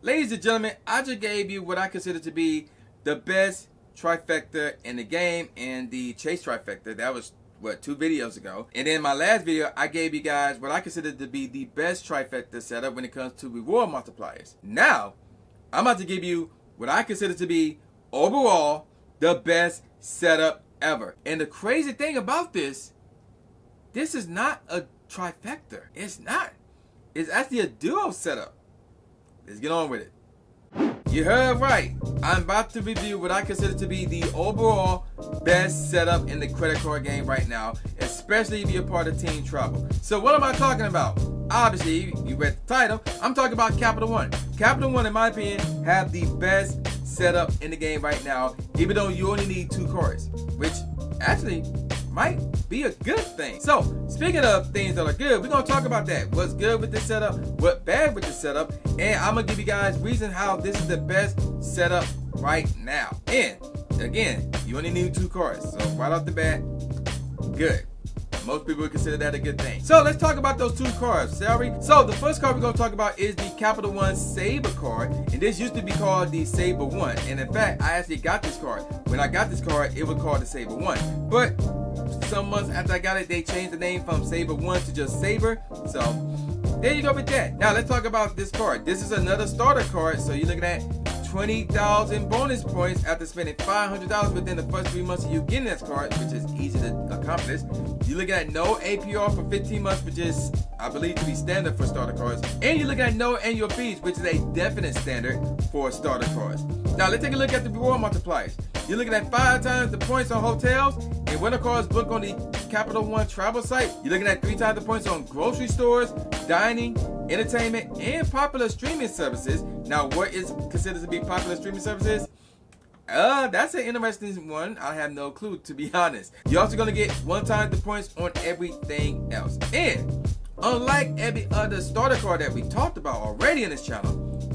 Ladies and gentlemen, I just gave you what I consider to be the best trifecta in the game and the chase trifecta. That was, what, 2 videos ago. And in my last video, I gave you guys what I consider to be the best trifecta setup when it comes to reward multipliers. Now, I'm about to give you what I consider to be, overall, the best setup ever. And the crazy thing about this is not a trifecta. It's not. It's actually a duo setup. Let's get on with it. You heard right. I'm about to review what I consider to be the overall best setup in the credit card game right now, especially if you're part of Team Travel. So what am I talking about? Obviously, you read the title. I'm talking about Capital One. Capital One, in my opinion, have the best setup in the game right now, even though you only need 2 cards, which actually might be a good thing. So, speaking of things that are good, we're going to talk about that. What's good with this setup, what's bad with this setup, and I'm going to give you guys reason how this is the best setup right now. And, again, you only need 2 cards. So, right off the bat, good. Most people would consider that a good thing. So, let's talk about those 2 cards, shall we? So, the first card we're going to talk about is the Capital One Saver card. And this used to be called the Saver One. And, in fact, I actually got this card. When I got this card, it was called the Saver One. But some months after I got it, they changed the name from Saver One to just Saver. So there you go with that. Now let's talk about this card. This is another starter card. So you're looking at 20,000 bonus points after spending $500 within the first 3 months of you getting this card, which is easy to accomplish. You're looking at no APR for 15 months, which is, I believe, to be standard for starter cards. And you're looking at no annual fees, which is a definite standard for starter cards. Now let's take a look at the reward multipliers. You're looking at 5 times the points on hotels and rental cars booked on the Capital One travel site. You're looking at 3 times the points on grocery stores, dining, entertainment, and popular streaming services. Now, what is considered to be popular streaming services? That's an interesting one. I have no clue, to be honest. You're also going to get 1 time the points on everything else. And unlike every other starter card that we talked about already in this channel,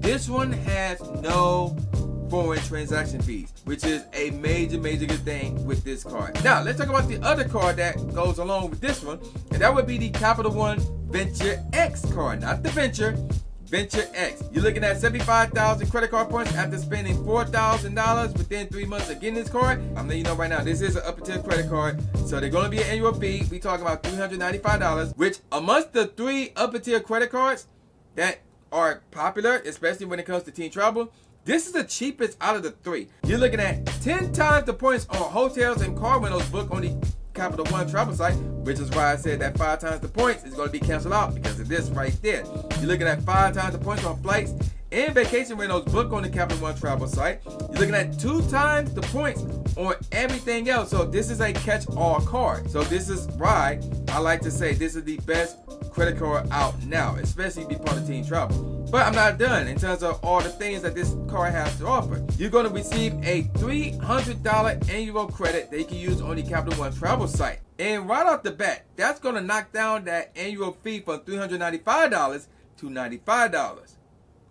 this one has no foreign transaction fees, which is a major good thing with this card. Now let's talk about the other card that goes along with this one, and that would be the Capital One Venture X card. Not the Venture X. You're looking at 75,000 credit card points after spending $4,000 within 3 months of getting this card. I'm letting you know right now, this is an upper tier credit card, so they're going to be an annual fee. We talking about $395, which amongst the 3 upper tier credit cards that are popular, especially when it comes to Team Travel, this is the cheapest out of the 3. You're looking at 10 times the points on hotels and car rentals booked on the Capital One travel site, which is why I said that 5 times the points is going to be canceled out because of this right there. You're looking at 5 times the points on flights and vacation rentals booked on the Capital One travel site. You're looking at 2 times the points on everything else. So this is a catch-all card. So this is why I like to say this is the best credit card out now, especially if you be part of Team Travel. But I'm not done in terms of all the things that this card has to offer. You're going to receive a $300 annual credit that you can use on the Capital One travel site. And right off the bat, that's going to knock down that annual fee from $395 to $95.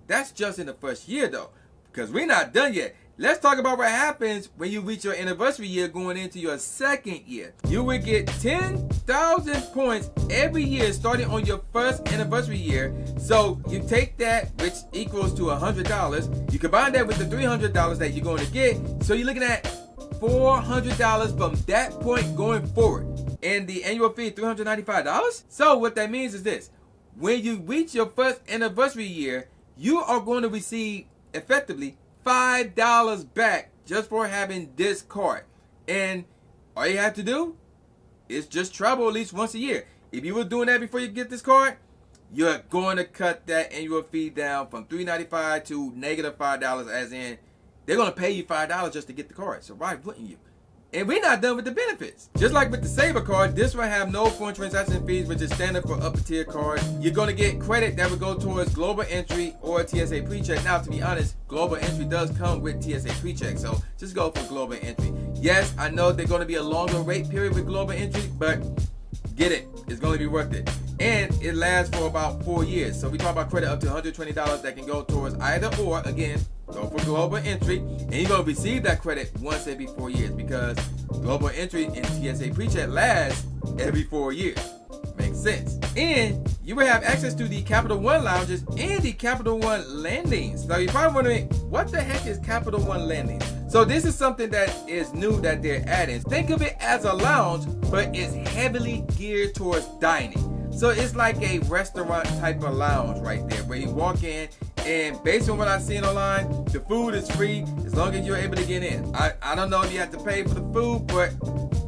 That's just in the first year though, because we're not done yet. Let's talk about what happens when you reach your anniversary year going into your 2nd year. You will get 10,000 points every year starting on your first anniversary year. So you take that, which equals to $100. You combine that with the $300 that you're going to get. So you're looking at $400 from that point going forward. And the annual fee is $395. So what that means is this. When you reach your first anniversary year, you are going to receive effectively $5 back just for having this card. And all you have to do is just travel at least once a year. If you were doing that before you get this card, you're going to cut that annual fee down from $395 to -$5, as in they're going to pay you $5 just to get the card. So why wouldn't you? And we're not done with the benefits. Just like with the Saver card, this one have no foreign transaction fees, which is standard for upper tier cards. You're going to get credit that would go towards global entry or TSA pre-check. Now, to be honest, global entry does come with TSA pre-check, so just go for global entry. Yes, I know there's going to be a longer wait period with global entry, but get it. It's going to be worth it. And it lasts for about 4 years. So we talk about credit up to $120 that can go towards either or. Again, go for global entry, and you're going to receive that credit once every 4 years, because global entry and TSA pre-check lasts every 4 years. Makes sense. And you will have access to the Capital One lounges and the Capital One landings. So you're probably wondering, what the heck is Capital One landing? So this is something that is new that they're adding. Think of it as a lounge, but it's heavily geared towards dining. So it's like a restaurant type of lounge right there, where you walk in, and based on what I've seen online, the food is free as long as you're able to get in. I don't know if you have to pay for the food, but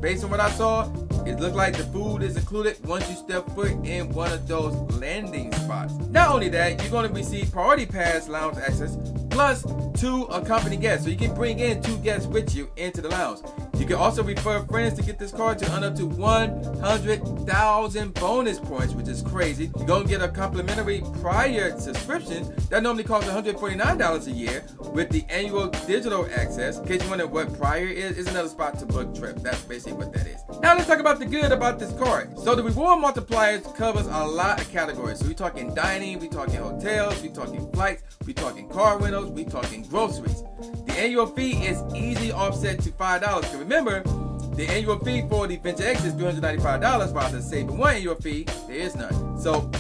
based on what I saw, it looked like the food is included once you step foot in one of those landing spots. Not only that, you're going to receive Priority Pass lounge access plus 2 accompanying guests. So you can bring in 2 guests with you into the lounge. You can also refer friends to get this card to earn up to 100,000 bonus points, which is crazy. You're going to get a complimentary prior subscription that normally costs $149 a year with the annual digital access. In case you wonder what prior is another spot to book trips. That's basically what that is. Now let's talk about the good about this card. So the reward multipliers covers a lot of categories. So we're talking dining, we're talking hotels, we're talking flights, we're talking car rentals, we're talking groceries. The annual fee is easily offset to $5. So remember, the annual fee for the Venture X is $395, while the Savor One annual fee, there is none. So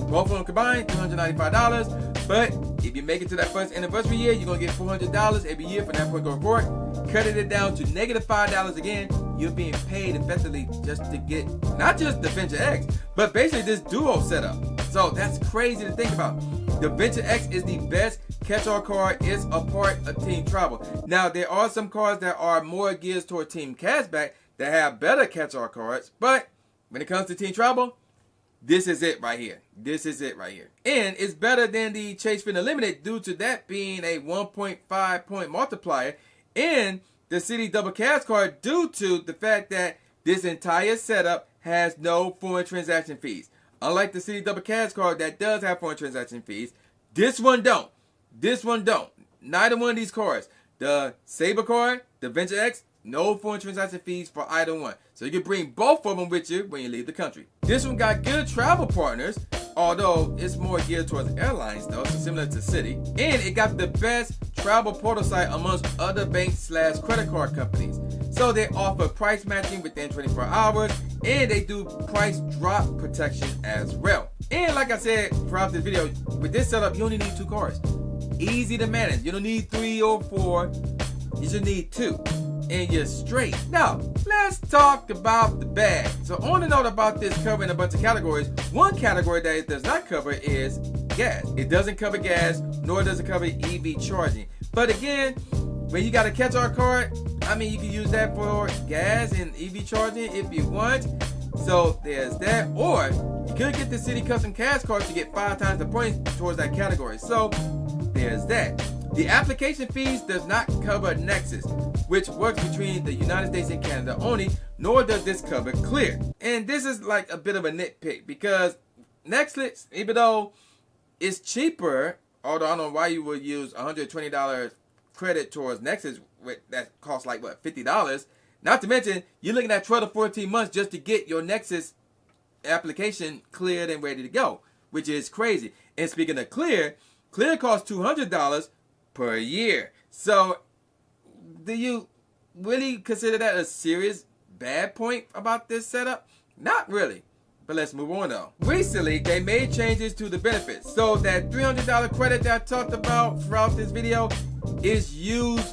both of them combined, $295. But if you make it to that first anniversary year, you're going to get $400 every year from that point going forward. Cutting it down to -$5 again, you're being paid effectively just to get not just the Venture X, but basically this duo setup. So that's crazy to think about. The Venture X is the best catch-all card. It's a part of Team Travel. Now, there are some cards that are more geared toward Team Cashback that have better catch-all cards, but when it comes to Team Travel, this is it right here. This is it right here. And it's better than the Chase Fin Unlimited due to that being a 1.5 point multiplier, and the City Double Cash card due to the fact that this entire setup has no foreign transaction fees. Unlike the City Double Cash card that does have foreign transaction fees, this one don't. This one don't. Neither one of these cards. The Savor card, the Venture X, no foreign transaction fees for either one. So you can bring both of them with you when you leave the country. This one got good travel partners, although it's more geared towards airlines though, so similar to City. And it got the best travel portal site amongst other bank/credit card companies. So they offer price matching within 24 hours, and they do price drop protection as well. And like I said throughout this video, with this setup, you only need 2 cards. Easy to manage. You don't need 3 or 4. You just need 2. And you're straight. Now, let's talk about the bag. So on the note about this covering a bunch of categories, one category that it does not cover is gas. It doesn't cover gas, nor does it cover EV charging. But again, when you got a catch-all card, I mean, you can use that for gas and EV charging if you want. So there's that. Or you could get the City Custom Cash card to get 5 times the points towards that category. So there's that. The application fees does not cover Nexus, which works between the United States and Canada only, nor does this cover Clear. And this is like a bit of a nitpick because Nexus, even though it's cheaper, although I don't know why you would use $120 credit towards Nexus that costs like what, $50. Not to mention, you're looking at 12 to 14 months just to get your Nexus application cleared and ready to go, which is crazy. And speaking of Clear costs $200 per year. So do you really consider that a serious bad point about this setup? Not really. But let's move on though. Recently, they made changes to the benefits. So that $300 credit that I talked about throughout this video is used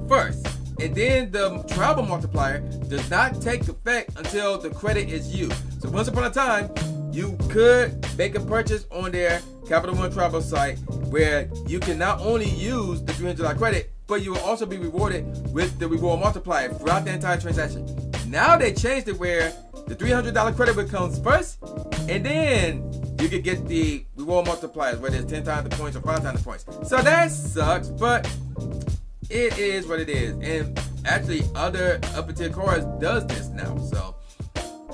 first. And then the travel multiplier does not take effect until the credit is used. So once upon a time, you could make a purchase on their Capital One travel site where you can not only use the $300 credit, but you will also be rewarded with the reward multiplier throughout the entire transaction. Now they changed it where the $300 credit comes first, and then you could get the reward multipliers, whether it's 10 times the points or 5 times the points. So that sucks, but it is what it is. And actually, other upper tier cards does this now. So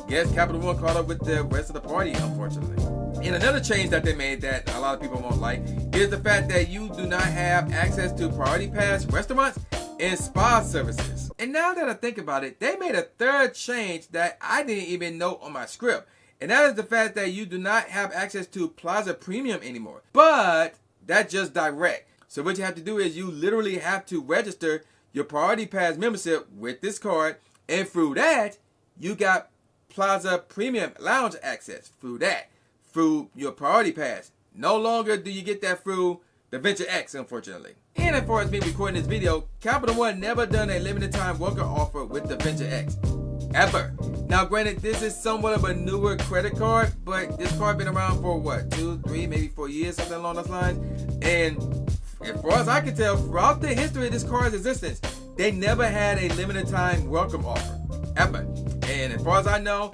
guess Capital One caught up with the rest of the party, unfortunately. And another change that they made that a lot of people won't like is the fact that you do not have access to Priority Pass restaurants and spa services. And now that I think about it, they made a third change that I didn't even note on my script. And that is the fact that you do not have access to Plaza Premium anymore. But that's just direct. So what you have to do is you literally have to register your Priority Pass membership with this card. And through that, you got Plaza Premium Lounge access through that. through your Priority Pass. No longer do you get that through the Venture X, unfortunately. And as far as me recording this video, Capital One never done a limited time welcome offer with the Venture X. Ever. Now granted, this is somewhat of a newer credit card, but this card been around for what, 2, 3, maybe 4 years, something along those lines. And as far as I can tell, throughout the history of this card's existence, they never had a limited time welcome offer. Ever. And as far as I know,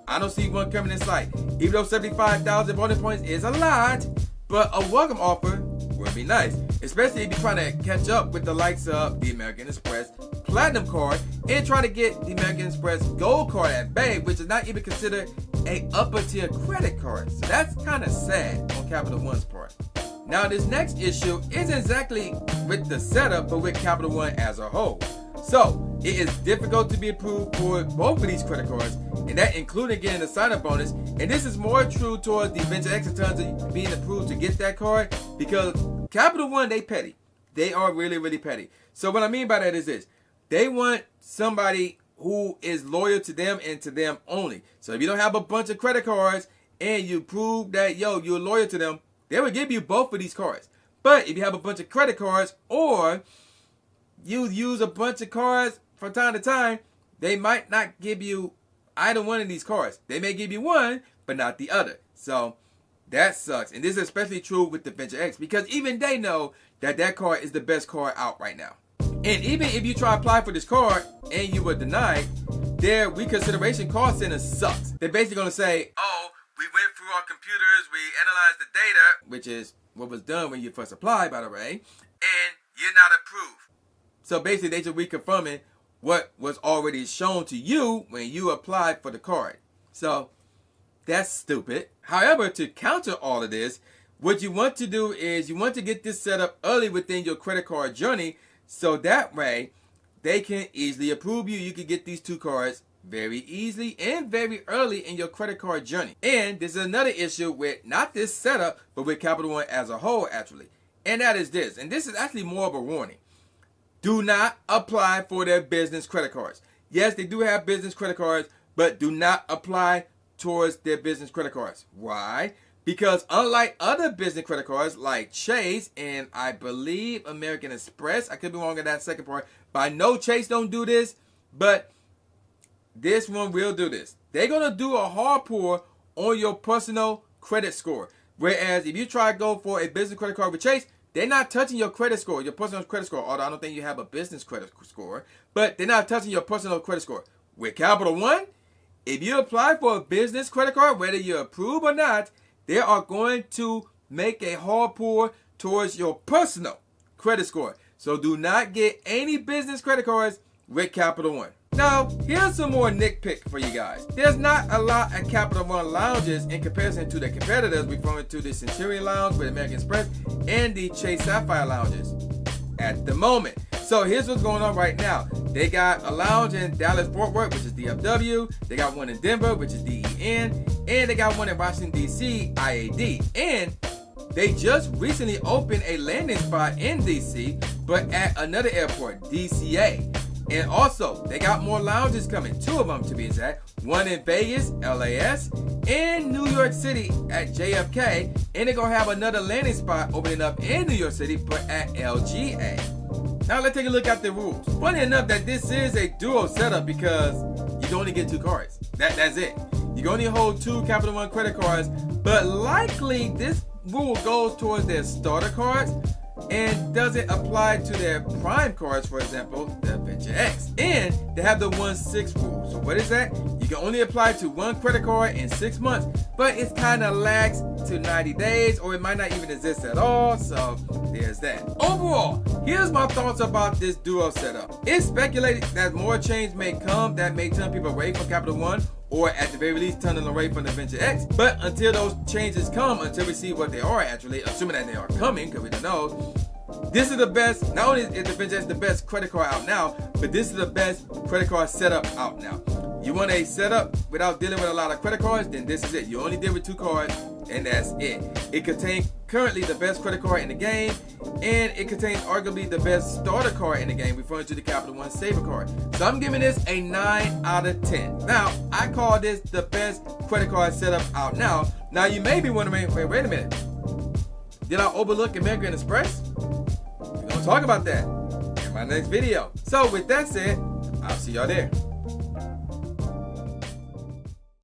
I don't see one coming in sight. Even though 75,000 bonus points is a lot, but a welcome offer would be nice. Especially if you're trying to catch up with the likes of the American Express Platinum card and try to get the American Express Gold card at bay, which is not even considered a upper tier credit card. So that's kind of sad on Capital One's part. Now this next issue isn't exactly with the setup, but with Capital One as a whole. So it is difficult to be approved for both of these credit cards, and that including getting the sign-up bonus. And this is more true towards the Venture X in terms of being approved to get that card, because Capital One, they petty. They are really, really petty. So what I mean by that is this. They want somebody who is loyal to them and to them only. So if you don't have a bunch of credit cards and you prove that, you're loyal to them, they will give you both of these cards. But if you have a bunch of credit cards or you use a bunch of cards from time to time, they might not give you either one of these cards. They may give you one, but not the other. So that sucks. And this is especially true with the Venture X, because even they know that that card is the best card out right now. And even if you try to apply for this card and you were denied, their reconsideration call center sucks. They're basically going to say, oh, we went through our computers, we analyzed the data, which is what was done when you first applied, by the way, and you're not approved. So basically, they just reconfirming what was already shown to you when you applied for the card. So that's stupid. However, to counter all of this, what you want to do is you want to get this set up early within your credit card journey, so that way they can easily approve you. You can get these two cards very easily and very early in your credit card journey. And this is another issue with not this setup, but with Capital One as a whole, actually. And that is this. And this is actually more of a warning. Do not apply for their business credit cards. Yes, they do have business credit cards, but do not apply towards their business credit cards. Why? Because unlike other business credit cards like Chase and I believe American Express, I could be wrong on that second part, but I know Chase don't do this, but this one will do this. They're going to do a hard pour on your personal credit score. Whereas if you try to go for a business credit card with Chase, they're not touching your credit score, your personal credit score, although I don't think you have a business credit score, but they're not touching your personal credit score. With Capital One, if you apply for a business credit card, whether you're approved or not, they are going to make a hard pour towards your personal credit score. So do not get any business credit cards with Capital One. Now, here's some more nitpick for you guys. There's not a lot at Capital One lounges in comparison to their competitors, referring to the Centurion Lounge with American Express and the Chase Sapphire lounges at the moment. So here's what's going on right now. They got a lounge in Dallas Fort Worth, which is DFW. They got one in Denver, which is DEN. And they got one in Washington, D.C., IAD. And they just recently opened a landing spot in D.C., but at another airport, DCA. And also, they got more lounges coming, 2 of them to be exact. One in Vegas, LAS, and New York City at JFK. And they're going to have another landing spot opening up in New York City, but at LGA. Now let's take a look at the rules. Funny enough that this is a duo setup because you can only get 2 cards. That's it. You can only hold 2 Capital One credit cards, but likely this rule goes towards their starter cards and doesn't apply to their prime cards, for example, the Venture X. And they have the 1-6 rule. So what is that? You can only apply to 1 credit card in 6 months, but it's kind of lax to 90 days, or it might not even exist at all. So there's that. Overall, here's my thoughts about this duo setup. It's speculated that more change may come that may turn people away from Capital One, or at the very least turn them away from the Venture X. But until those changes come, until we see what they are actually, assuming that they are coming, because we don't know, this is the best. Not only is the Venture X the best credit card out now, but this is the best credit card setup out now. You want a setup without dealing with a lot of credit cards? Then this is it. You only deal with 2 cards, and that's it. It contains currently the best credit card in the game, and it contains arguably the best starter card in the game, referring to the Capital One Savor card. So I'm giving this a 9 out of 10. Now, I call this the best credit card setup out now. Now, you may be wondering, wait a minute. Did I overlook American Express? We're going to talk about that in my next video. So with that said, I'll see y'all there.